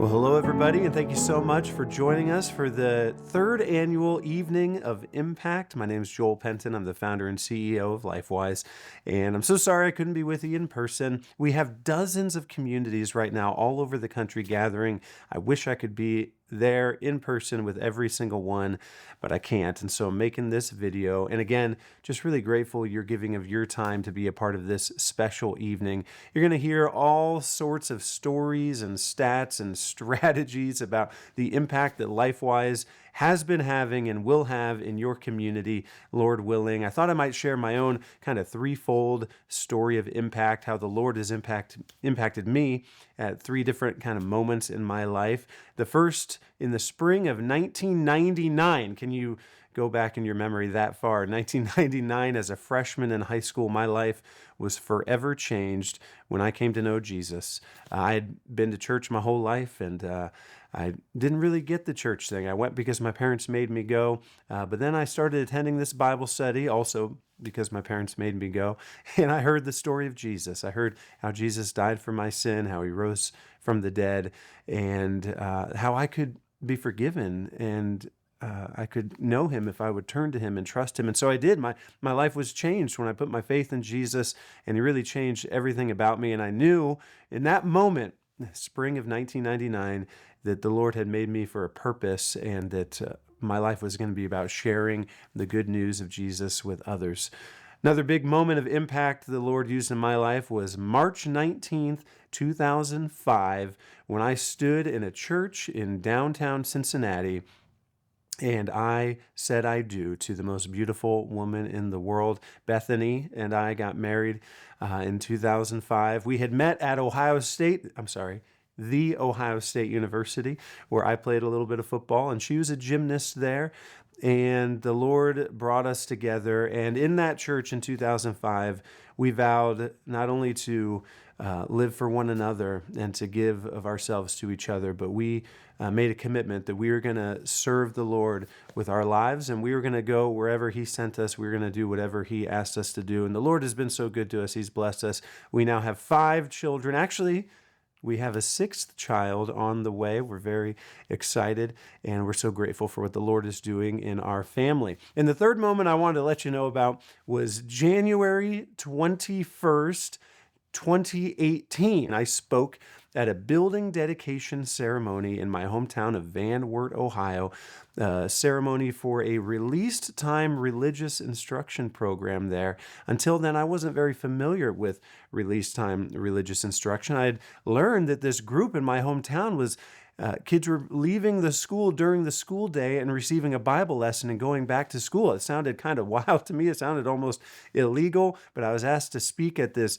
Well, hello, everybody, and thank you so much for joining us for the third annual Evening of Impact. My name is Joel Penton. I'm the founder and CEO of LifeWise, and I'm so sorry I couldn't be with you in person. We have dozens of communities right now all over the country gathering. I wish I could be there in person with every single one, but I can't. And so I'm making this video. And again, just really grateful you're giving of your time to be a part of this special evening. You're going to hear all sorts of stories and stats and strategies about the impact that LifeWise has been having and will have in your community, Lord willing. I thought I might share my own kind of threefold story of impact, how the Lord has impacted me at three different kind of moments in my life. The first in the spring of 1999. Can you go back in your memory that far? 1999, as a freshman in high school, my life was forever changed when I came to know Jesus. I had been to church my whole life, and I didn't really get the church thing. I went because my parents made me go, but then I started attending this Bible study, also because my parents made me go, and I heard the story of Jesus. I heard how Jesus died for my sin, how he rose from the dead, and how I could be forgiven, and I could know him if I would turn to him and trust him. And so I did. My life was changed when I put my faith in Jesus, and he really changed everything about me. And I knew in that moment, spring of 1999, that the Lord had made me for a purpose, and that my life was going to be about sharing the good news of Jesus with others. Another big moment of impact the Lord used in my life was March 19th, 2005, when I stood in a church in downtown Cincinnati, and I said I do to the most beautiful woman in the world. Bethany and I got married in 2005. We had met at the Ohio State University, where I played a little bit of football, and she was a gymnast there. And the Lord brought us together. And in that church in 2005, we vowed not only to live for one another and to give of ourselves to each other, but we made a commitment that we were going to serve the Lord with our lives, and we were going to go wherever he sent us. We were going to do whatever he asked us to do. And the Lord has been so good to us. He's blessed us. We now have 5 children. Actually, we have a 6th child on the way. We're very excited, and we're so grateful for what the Lord is doing in our family. And the third moment I wanted to let you know about was January 21st, 2018. I spoke at a building dedication ceremony in my hometown of Van Wert, Ohio, a ceremony for a released time religious instruction program there. Until then, I wasn't very familiar with released time religious instruction. I had learned that this group in my hometown was kids were leaving the school during the school day and receiving a Bible lesson and going back to school. It sounded kind of wild to me. It sounded almost illegal, but I was asked to speak at this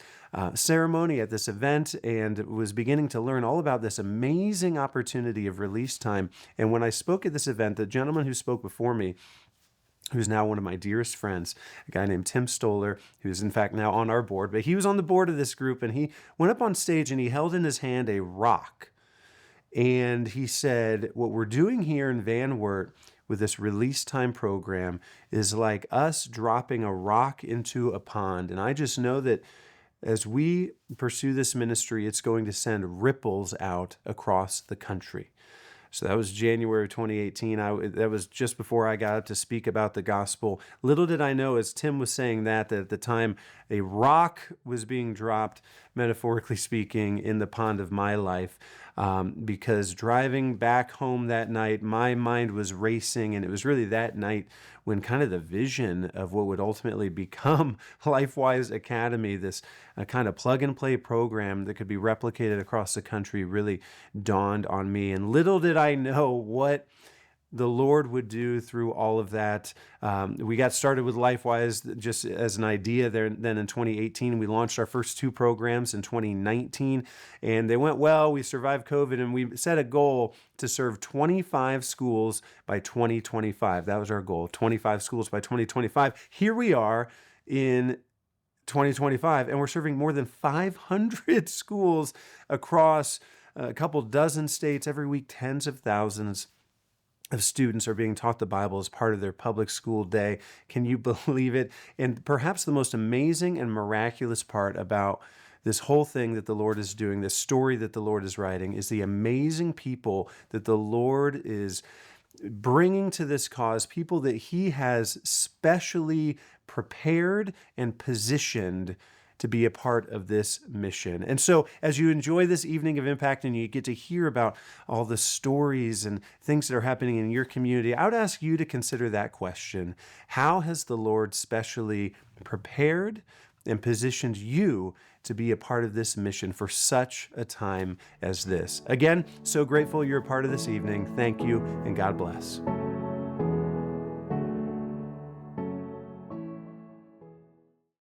ceremony, at this event, and was beginning to learn all about this amazing opportunity of release time. And when I spoke at this event, the gentleman who spoke before me, who's now one of my dearest friends, a guy named Tim Stoller, who's in fact now on our board, but he was on the board of this group, and he went up on stage and he held in his hand a rock. And he said, what we're doing here in Van Wert with this release time program is like us dropping a rock into a pond. And I just know that as we pursue this ministry, it's going to send ripples out across the country. So that was January 2018. That was just before I got up to speak about the gospel. Little did I know, as Tim was saying that at the time, a rock was being dropped, metaphorically speaking, in the pond of my life. Because driving back home that night, my mind was racing, and it was really that night when kind of the vision of what would ultimately become LifeWise Academy, this kind of plug-and-play program that could be replicated across the country, really dawned on me. And little did I know what the Lord would do through all of that. We got started with LifeWise just as an idea there. Then in 2018, we launched our first 2 programs in 2019, and they went well. We survived COVID, and we set a goal to serve 25 schools by 2025. That was our goal, 25 schools by 2025. Here we are in 2025, and we're serving more than 500 schools across a couple dozen states every week, tens of thousands of students are being taught the Bible as part of their public school day. Can you believe it? And perhaps the most amazing and miraculous part about this whole thing that the Lord is doing, this story that the Lord is writing, is the amazing people that the Lord is bringing to this cause, people that he has specially prepared and positioned to be a part of this mission. And so as you enjoy this evening of Impact and you get to hear about all the stories and things that are happening in your community, I would ask you to consider that question. How has the Lord specially prepared and positioned you to be a part of this mission for such a time as this? Again, so grateful you're a part of this evening. Thank you, and God bless.